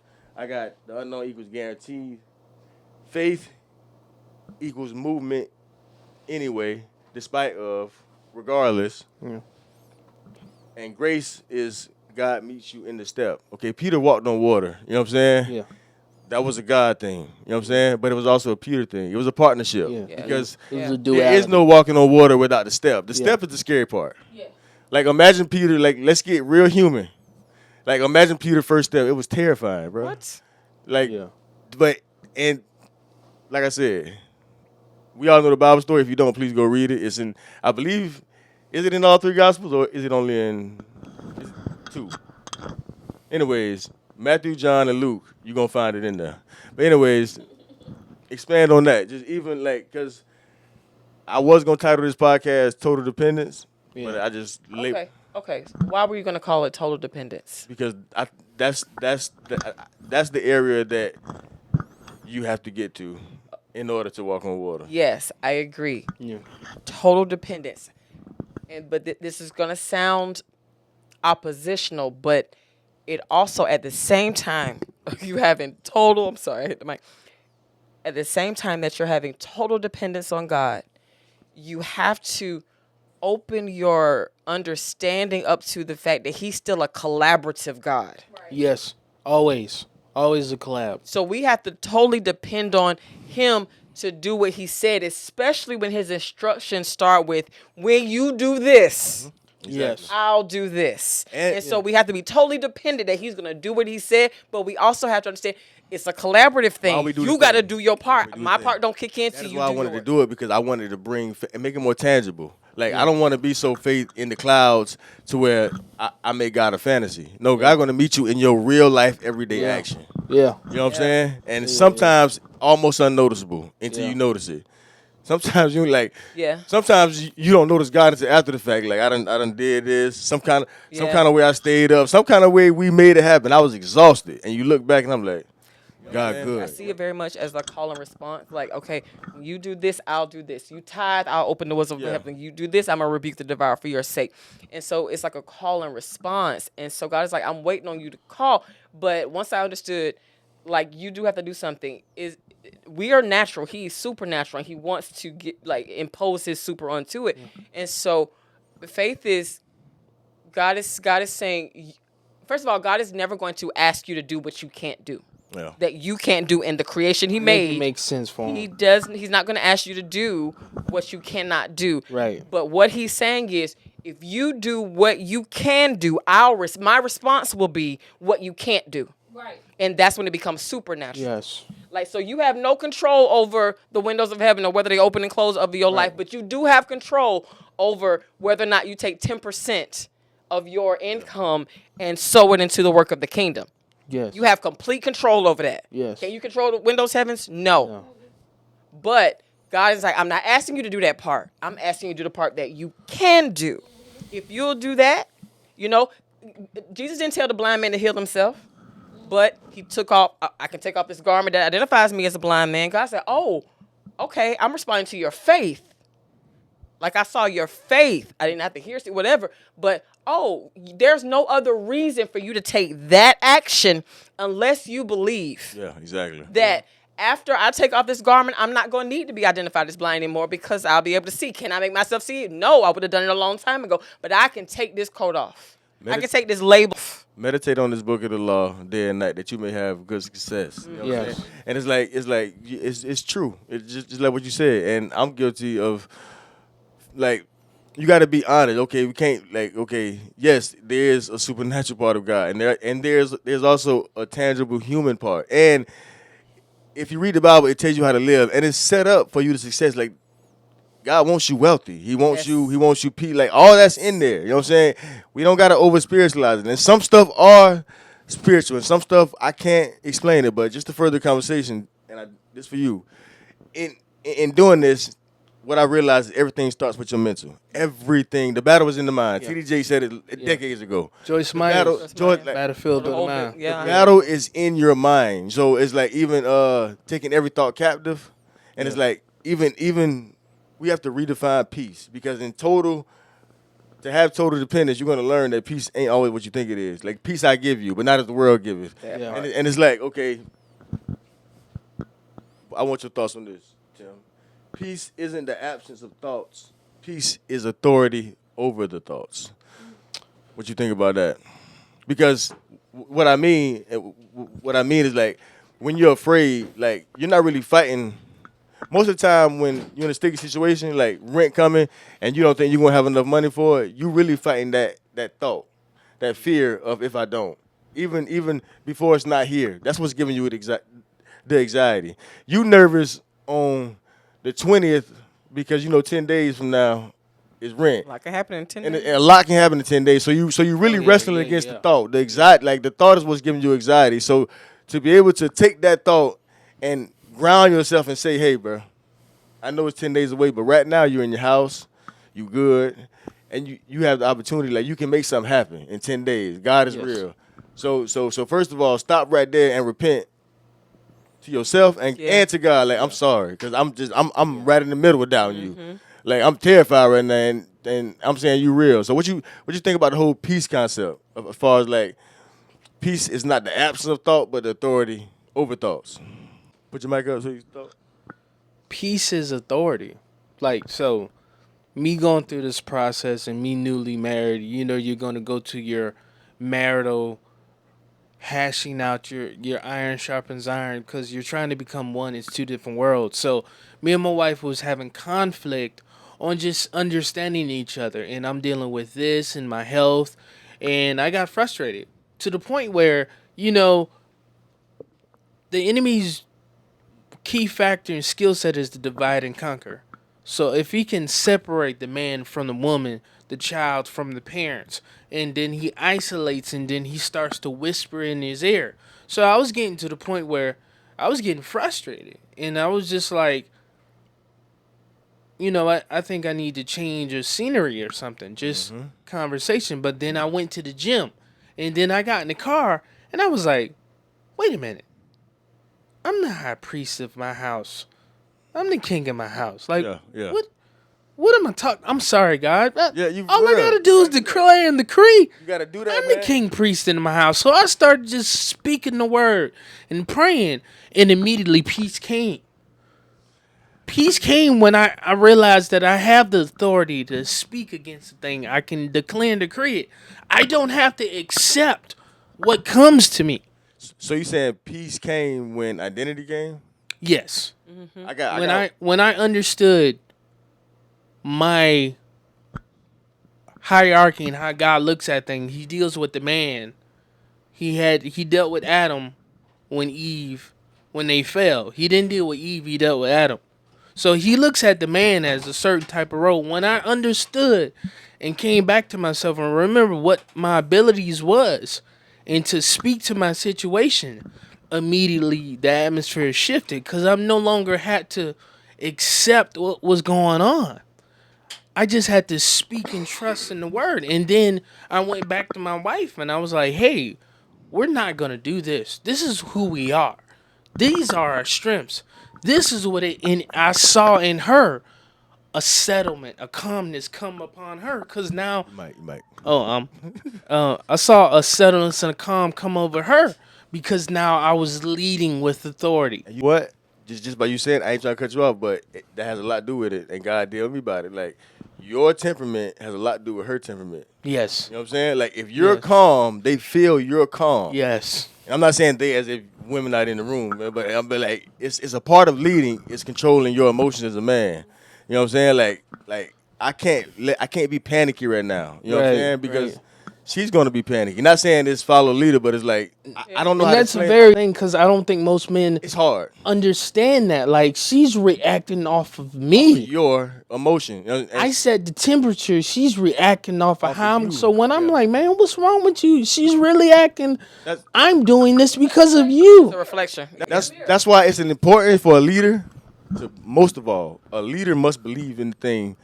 guaranteed. Faith equals movement anyway, despite of, regardless. Yeah. And grace is God meets you in the step. Okay, Peter walked on water. You know what I'm saying? yeah, That was a God thing. You know what I'm saying? But it was also a Peter thing. It was a partnership. yeah. Yeah. Because It was Yeah. a there duality. is no walking on water without the step. The Yeah. step is the scary part. Yeah. Like, imagine Peter, like, let's get real human. Like, imagine Peter's first step. It was terrifying, bro. What? Like, Yeah. but, and like I said, we all know the Bible story. If you don't, please go read it. It's in, I believe, is it in all three Gospels or is it only in two? Anyways, Matthew, John, and Luke, you're going to find it in there. But anyways, expand on that. Just even like, because I was going to title this podcast Total Dependence, but Yeah. I just, Okay. Why were you gonna call it total dependence? because that's the area that you have to get to in order to walk on water. Yes, I agree. Yeah. Total dependence. But this is gonna sound oppositional, but it also at the same time you having total. I'm sorry, I hit the mic. At the same time that you're having total dependence on God, you have to open your understanding up to the fact that He's still a collaborative God. Yes. Always. Always a collab. So we have to totally depend on Him to do what He said, especially when His instructions start with, when you do this, Yes. I'll do this. And- And so we have to be totally dependent that He's going to do what He said, but we also have to understand it's a collaborative thing. we do the You got to thing. do your part. We do the My thing. part don't kick in till That's you why I do wanted to yours. do it, because I wanted to bring and make it more tangible. Like, I don't want to be so faith in the clouds to where I make God a fantasy. No, God going to meet you in your real life, everyday Yeah. action. Yeah. You know what I'm saying? And Yeah, sometimes almost unnoticeable until Yeah. you notice it. Sometimes you like, Yeah. sometimes you don't notice God until after the fact. Like, I done did this. Some kind Yeah. of way I stayed up. Some kind of way we made it happen. I was exhausted. And you look back and I'm like, God I good. see it very much as a call and response. Like, okay, when you do this, I'll do this. You tithe, I'll open the doors of Yeah. heaven. You do this, I'm going to rebuke the devourer for your sake. And so it's like a call and response. And so God is like, I'm waiting on you to call. But once I understood, like, you do have to do something. We are natural. He is supernatural. And He wants to impose His super onto it. And so faith is, God is saying, first of all, God is never going to ask you to do what you can't do. Yeah. That you can't do in the creation He Make it made. make sense for him. He's not going to ask you to do what you cannot do. Right. But what He's saying is, if you do what you can do, my response will be what you can't do. Right. And that's when it becomes supernatural. Yes. Like, so you have no control over the windows of heaven or whether they open and close of your life, but you do have control over whether or not you take 10% of your income and sow it into the work of the kingdom. Yes. You have complete control over that. Yes. Can you control the windows heavens? No. No. But God is like, I'm not asking you to do that part. I'm asking you to do the part that you can do. If you'll do that, Jesus didn't tell the blind man to heal himself, but He took off, I can take off this garment that identifies me as a blind man. God said, oh, okay, I'm responding to your faith. Like, I saw your faith. I didn't have to hear, see, whatever. But, there's no other reason for you to take that action unless you believe Yeah, exactly. that after I take off this garment, I'm not going to need to be identified as blind anymore because I'll be able to see. Can I make myself see? No, I would have done it a long time ago. But I can take this coat off. I can take this label off. Meditate on this book of the law day and night that you may have good success. You know what I'm Yes. saying? And it's true. It's just like what you said. And I'm guilty of, like, you got to be honest. Okay, we can't yes, there is a supernatural part of God, and there's also a tangible human part. And if you read the Bible, it tells you how to live, and it's set up for you to success. Like God wants you wealthy. He wants you. He wants you like all that's in there. You know what I'm saying? We don't gotta over spiritualize it. And some stuff are spiritual, and some stuff I can't explain it. But just to further conversation, this for you. In doing this, what I realized is everything starts with your mental. Everything. The battle was in the mind. Yeah. TD Jakes said it decades ago. Joyce The Myers, Battlefield of the whole Mind. bit, yeah. The battle is in your mind. So it's like even taking every thought captive, and it's like even we have to redefine peace because to have total dependence, you're gonna learn that peace ain't always what you think it is. Like peace I give you, but not as the world giveth. Yeah. And it's like, okay, I want your thoughts on this, Tim. Peace isn't the absence of thoughts. Peace is authority over the thoughts. What you think about that? Because what I mean is like when you're afraid, like you're not really fighting. Most of the time when you're in a sticky situation, like rent coming and you don't think you're gonna have enough money for it, you really fighting that thought, that fear of if I don't. Even before it's not here. That's what's giving you the anxiety. You nervous on the 20th because 10 days from now is rent. Like it happened in 10 And days. a lot can happen in 10 days. So you really wrestling against the thought. The anxiety, like the thought is what's giving you anxiety. So to be able to take that thought and ground yourself and say, hey, bro, I know it's 10 days away, but right now you're in your house, you good, and you have the opportunity, like you can make something happen in 10 days. God is real. So first of all, stop right there and repent to yourself and to God. Like, I'm sorry, because I'm right in the middle of doubting you. Like, I'm terrified right now, and I'm saying you real. So what you think about the whole peace concept as far as like peace is not the absence of thought, but the authority over thoughts? Put your mic up so you thought. Peace is authority. Like, so me going through this process and me newly married, you're going to go to your marital hashing out your iron sharpens iron because you're trying to become one. It's two different worlds. So me and my wife was having conflict on just understanding each other, and I'm dealing with this and my health, and I got frustrated to the point where the enemy's key factor and skill set is to divide and conquer. So if he can separate the man from the woman, the child from the parents, and then he isolates and then he starts to whisper in his ear. So I was getting to the point where I was getting frustrated, and I was just like, I think I need to change a scenery or something, just conversation. But then I went to the gym, and then I got in the car, and I was like, wait a minute. I'm the high priest of my house. I'm the king of my house. Like, what am I talking? I'm sorry, God. All I gotta do is declare and decree. You gotta do that. I'm the king priest in my house. So I started just speaking the word and praying, and immediately peace came. Peace came when I realized that I have the authority to speak against the thing. I can declare and decree it. I don't have to accept what comes to me. So you saying peace came when identity came? Yes. Mm-hmm. When I understood my hierarchy and how God looks at things, He deals with the man. He dealt with Adam when they fell. He didn't deal with Eve. He dealt with Adam. So He looks at the man as a certain type of role. When I understood and came back to myself and remember what my abilities was, and to speak to my situation, immediately the atmosphere shifted because I no longer had to accept what was going on. I just had to speak and trust in the word. And then I went back to my wife and I was like, hey, we're not going to do this. This is who we are. These are our strengths. This is what I saw in her a settlement, a calmness come upon her, because now Mike. I saw a settlement and a calm come over her because now I was leading with authority. What? Just by you saying, I ain't trying to cut you off, but that has a lot to do with it, and God deal with me about it. Like, your temperament has a lot to do with her temperament. Yes. You know what I'm saying? Like, if you're calm, they feel you're calm. Yes. And I'm not saying they as if women not in the room, but I'm like, it's a part of leading. It's controlling your emotions as a man. You know what I'm saying? Like I can't be panicky right now. You know what I'm Right, saying? Because right. she's gonna be panicky. Not saying it's follow leader, but it's like I don't know And how that's to a explain very thing because I don't think most men It's hard. understand that. Like she's reacting off of me. Your emotion. And I said the temperature. She's reacting off of Off how of I'm. you, So when I'm yeah. like, man, what's wrong with you? She's really acting. That's- I'm doing this because of It's a you. reflection. That's why it's important for a leader to, most of all, a leader must believe in the thing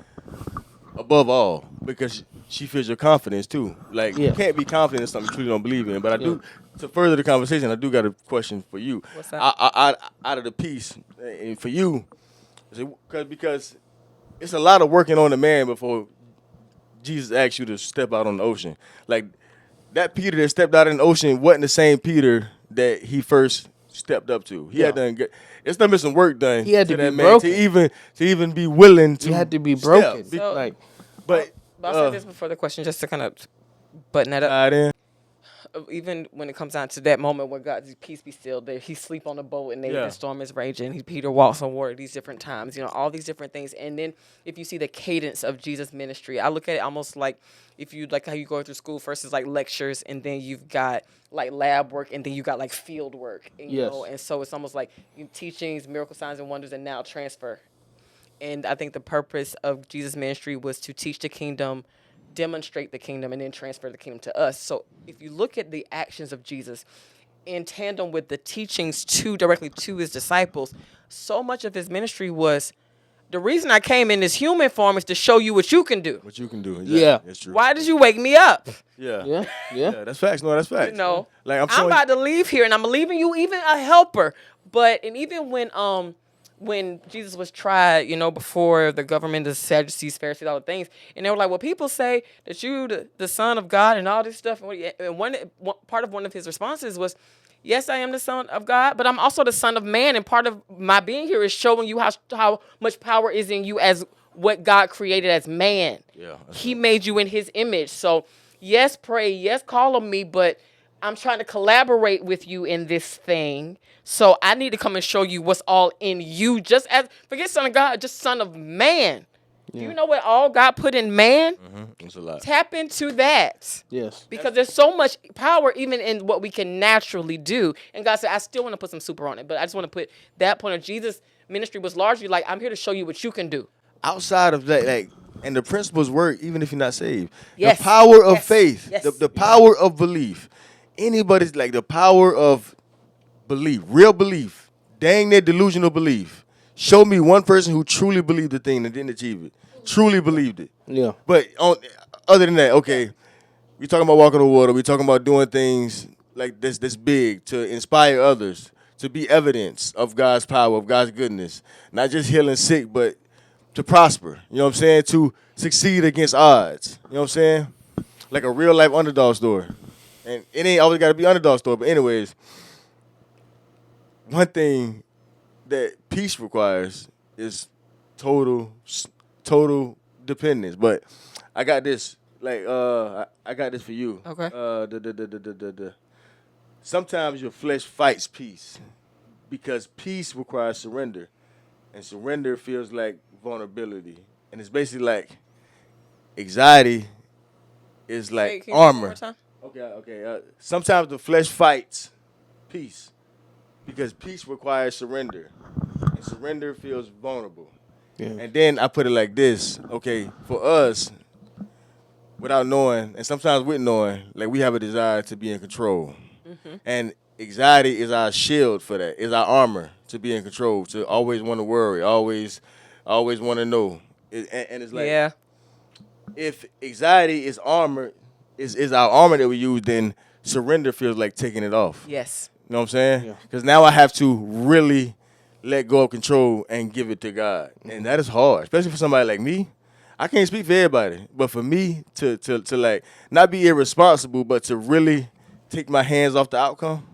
above all because she feels your confidence too. Like Yeah. you can't be confident in something you truly don't believe in. But I do, to further the conversation, I do got a question for you. What's that? Out of the piece, and for you, because it's a lot of working on the man before Jesus asked you to step out on the ocean. Like that Peter that stepped out in the ocean wasn't the same Peter that he first stepped up to. He had done good. It's done been some work done. He had to that be man broken. to even be willing to. You had to be step. broken. So- Like But I'll say this before the question, just to kind of button that up. then Even when it comes down to that moment where God's peace be still, there he sleep on the boat and Yeah. the storm is raging. Peter walks on water these different times, all these different things. And then if you see the cadence of Jesus' ministry, I look at it almost like if you like how you go through school. First is like lectures, and then you've got like lab work, and then you got like field work. And, Yes. and so it's almost like teachings, miracle signs and wonders, and now transfer. And I think the purpose of Jesus' ministry was to teach the kingdom, demonstrate the kingdom, and then transfer the kingdom to us. So if you look at the actions of Jesus in tandem with the teachings directly to his disciples, so much of his ministry was, the reason I came in this human form is to show you what you can do. what you can do. Exactly. Yeah. That's true. Why did you wake me up? Yeah. yeah, yeah. Yeah, that's facts. No, that's facts. Like I'm I'm showing. about to leave here, and I'm leaving you even a helper. And even when Jesus was tried, before the government, the Sadducees, Pharisees, all the things, and they were like, well, people say that you the Son of God and all this stuff. And one part of one of his responses was, yes, I am the Son of God, but I'm also the Son of Man, and part of my being here is showing you how much power is in you as what God created as man. Yeah, that's He made you in his image. So, yes, pray, yes, call on me, but I'm trying to collaborate with you in this thing. So I need to come and show you what's all in you. Just as, forget Son of God, just Son of Man. Do you know what all God put in man? It's a lot. Tap into that. Yes. Because there's so much power even in what we can naturally do. And God said, I still want to put some super on it, but I just want to put that point of Jesus' ministry was largely like, I'm here to show you what you can do. Outside of that, like, and the principles work even if you're not saved. Yes. The power of Yes. faith, Yes. the power of belief. Anybody's like the power of belief, real belief, dang near delusional belief. Show me one person who truly believed the thing and didn't achieve it. Truly believed it. Yeah. But other than that, okay, we talking about walking on water. We talking about doing things like this big to inspire others, to be evidence of God's power, of God's goodness. Not just healing sick, but to prosper. You know what I'm saying? To succeed against odds. You know what I'm saying? Like a real life underdog story. And it ain't always got to be underdog story. But anyways, one thing that peace requires is total dependence. But I got this. Like I got this for you. Okay. Sometimes your flesh fights peace because peace requires surrender, and surrender feels like vulnerability, and it's basically like anxiety is Hey, like can you say it one armor. more time? Okay. Sometimes the flesh fights peace because peace requires surrender, and surrender feels vulnerable. Yeah. And then I put it like this. Okay, for us, without knowing, and sometimes with knowing, like we have a desire to be in control. And anxiety is our shield for that. Is our armor to be in control, to always want to worry, always want to know. And it's like, Yeah. if anxiety is armor, is our armor that we use, then surrender feels like taking it off. Yes. You know what I'm saying? Yeah. Because now I have to really let go of control and give it to God. And that is hard, especially for somebody like me. I can't speak for everybody, but for me to like not be irresponsible, but to really take my hands off the outcome.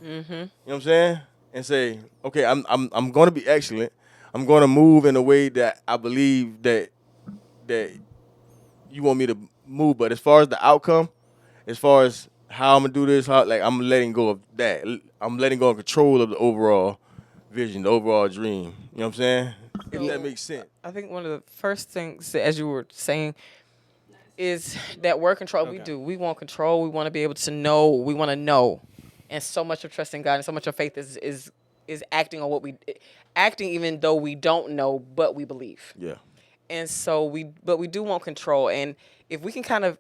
You know what I'm saying? And say, okay, I'm going to be excellent. I'm going to move in a way that I believe that you want me to move. But as far as the outcome, as far as how I'm gonna do this, I'm letting go of that. I'm letting go of control of the overall vision, the overall dream. You know what I'm saying? If So- that makes sense. I think one of the first things, that, as you were saying, is that word control. We Okay. do. We want control. We want to be able to know. We want to know. And so much of trust in God and so much of faith is acting on what we acting even though we don't know, but we believe. Yeah. And so we do want control. And if we can kind of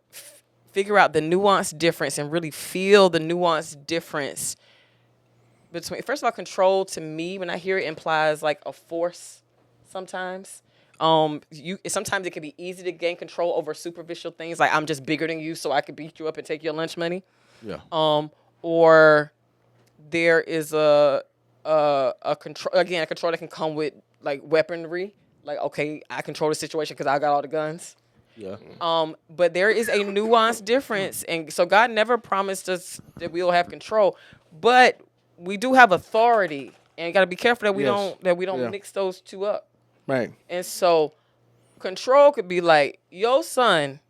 figure out the nuanced difference and really feel the nuanced difference between, first of all, control to me, when I hear it, implies like a force sometimes. Sometimes it can be easy to gain control over superficial things, like I'm just bigger than you, so I can beat you up and take your lunch money. Yeah. Or there is a control, again, a control that can come with like weaponry. Like, okay, I control the situation because I got all the guns. Yeah. But there is a nuanced difference, and so God never promised us that we'll have control, but we do have authority, and you got to be careful that we Yes. don't Yeah. mix those two up. Right. And so, control could be like your son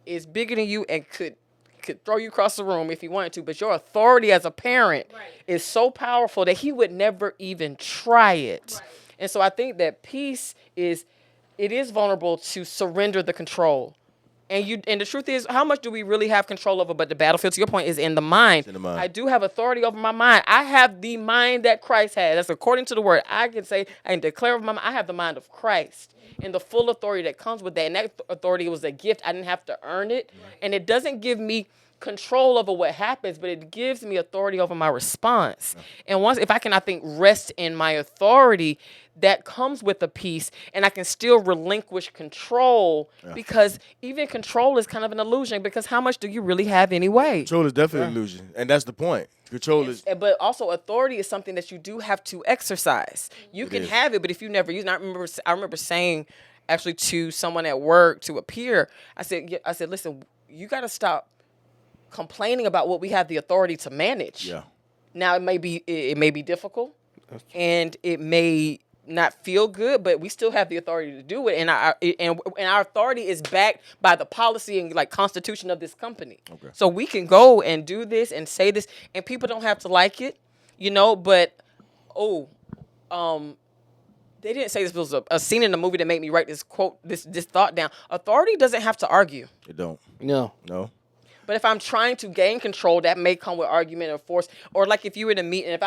is bigger than you and could throw you across the room if he wanted to, but your authority as a parent is so powerful that he would never even try it. And so I think that peace is vulnerable to surrender the control. And the truth is, how much do we really have control over? But the battlefield, to your point, is in the mind. in the mind. I do have authority over my mind. I have the mind that Christ had. That's according to the word. I can declare over my mind, I have the mind of Christ and the full authority that comes with that. And that authority was a gift. I didn't have to earn it. And it doesn't give me control over what happens, but it gives me authority over my response. And if I can, I think, rest in my authority, that comes with a peace, and I can still relinquish control, because even control is kind of an illusion, because how much do you really have anyway? Control is definitely an illusion, and that's the point. Control is But also authority is something that you do have to exercise. You can is. have it, but if you never use it, I remember saying actually to someone at work, to a peer, I said, listen, you got to stop complaining about what we have the authority to manage. yeah. Now it may be difficult, and it may not feel good, but we still have the authority to do it, and our authority is backed by the policy and like constitution of this company. Okay. So we can go and do this and say this, and people don't have to like it, but they didn't say this. Was a scene in the movie that made me write this quote, this thought down. Authority doesn't have to argue. It don't. No. No. But if I'm trying to gain control, that may come with argument or force. Or like if you're in a meeting, if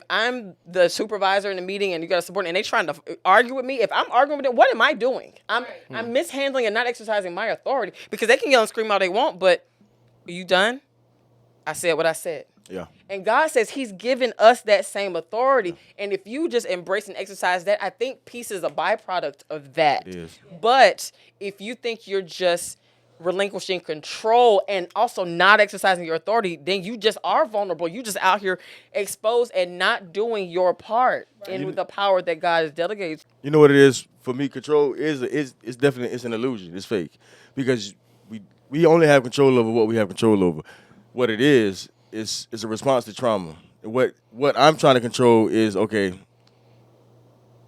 I'm the supervisor in the meeting and you got a subordinate and they trying to argue with me, if I'm arguing with them, what am I doing? I'm mishandling and not exercising my authority, because they can yell and scream all they want, but are you done? I said what I said. Yeah. And God says he's given us that same authority. And if you just embrace and exercise that, I think peace is a byproduct of that. It is. But if you think you're just relinquishing control and also not exercising your authority, then you just are vulnerable. You just out here exposed and not doing your part in the power that God has delegated. You know what it is for me? Control is definitely an illusion. It's fake, because we only have control over what we have control over. What it is a response to trauma. What I'm trying to control is, okay,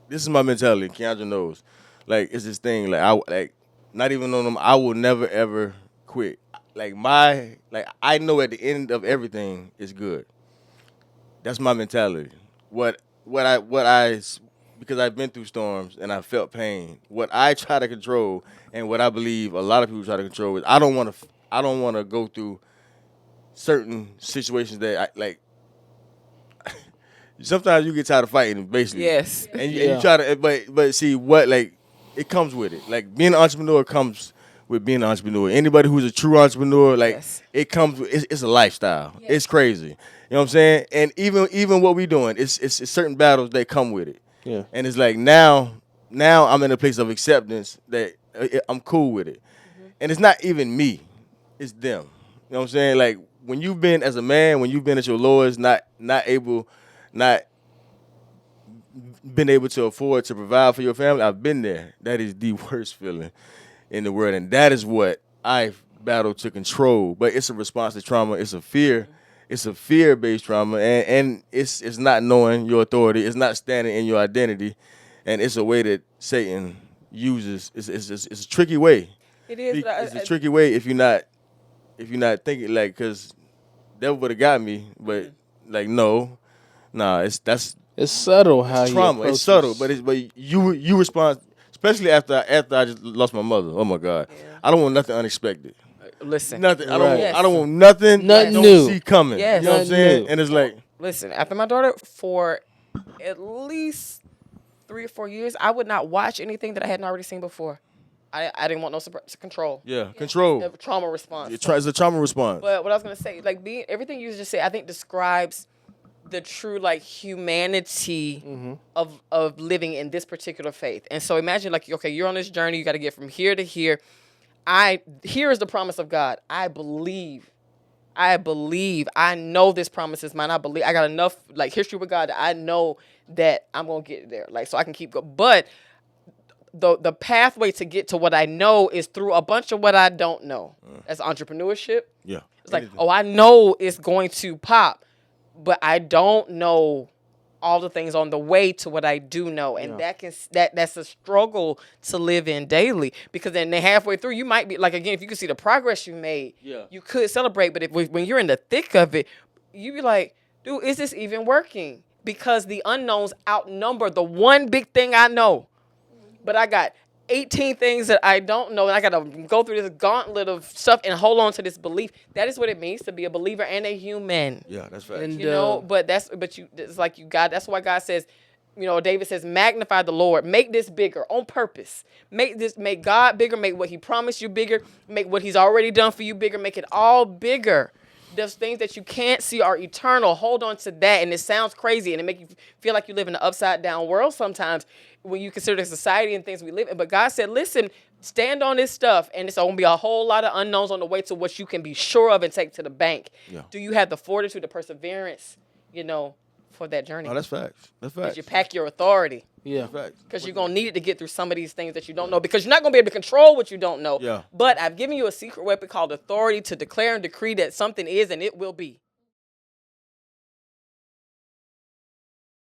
this is my mentality. Keandra knows, like, it's this thing like not even on them. I will never ever quit. I know at the end of everything is good. That's my mentality. Because I've been through storms and I felt pain. What I try to control, and what I believe a lot of people try to control, is I don't want to go through certain situations that sometimes you get tired of fighting, basically. Yes. And you try to, but see what, like, it comes with it. Like, being an entrepreneur comes with being an entrepreneur. Anybody who's a true entrepreneur, like, Yes. it comes with, it's a lifestyle. Yeah. It's crazy. You know what I'm saying? And even what we doing, it's certain battles that come with it. Yeah. And it's like now I'm in a place of acceptance that I'm cool with it. Mm-hmm. And it's not even me, it's them. You know what I'm saying? Like, when you've been as a man, when you've been at your lowest, not been able to afford to provide for your family, I've been there. That is the worst feeling in the world, and that is what I've battled to control. But it's a response to trauma. It's a fear. It's a fear-based trauma, and it's not knowing your authority. It's not standing in your identity, and it's a way that Satan uses. It's a tricky way. It is. It's a tricky way if you're not thinking, like, because devil would have got me, but like, no. Nah, that's It's subtle how It's he trauma. It's approaches- subtle, but you respond, especially after I just lost my mother. Oh my God, I don't want nothing unexpected. Listen. Nothing. Right. I don't want nothing. Nothing I don't new. see coming. Yes. You know what I'm Nothing saying? new. And it's like, Listen, after my daughter, for at least 3 or 4 years, I would not watch anything that I hadn't already seen before. I didn't want no control. yeah, control. Trauma response. It's a trauma response. But what I was gonna say, like everything you just said, I think describes the true like humanity of living in this particular faith. And so imagine like, okay, you're on this journey, you got to get from here to here. Here is the promise of God. I believe. I know this promise is mine. I believe. I got enough like history with God that I know that I'm gonna get there. Like so I can keep going. But the pathway to get to what I know is through a bunch of what I don't know. That's entrepreneurship. Yeah. It's like, oh, I know it's going to pop, but I don't know all the things on the way to what I do know, and that's a struggle to live in daily. Because then halfway through, you might be like, again, if you could see the progress you made, you could celebrate. But when you're in the thick of it, you be like, dude, is this even working? Because the unknowns outnumber the one big thing I know. But I got 18 things that I don't know, and I got to go through this gauntlet of stuff and hold on to this belief. That is what it means to be a believer and a human. Yeah, that's right. And You know, it's like you got. That's why God says, you know, David says, magnify the Lord, make this bigger on purpose. Make God bigger, make what He promised you bigger, make what He's already done for you bigger, make it all bigger. Those things that you can't see are eternal. Hold on to that. And it sounds crazy, and it make you feel like you live in an upside down world sometimes when you consider the society and things we live in. But God said, listen, stand on this stuff, and it's going to be a whole lot of unknowns on the way to what you can be sure of and take to the bank. Yeah. Do you have the fortitude, the perseverance, you know, for that journey? Oh, that's facts. That's facts. Did you pack your authority? Yeah. That's facts. Because you're going to need it to get through some of these things that you don't know, because you're not going to be able to control what you don't know. Yeah. But I've given you a secret weapon called authority to declare and decree that something is and it will be.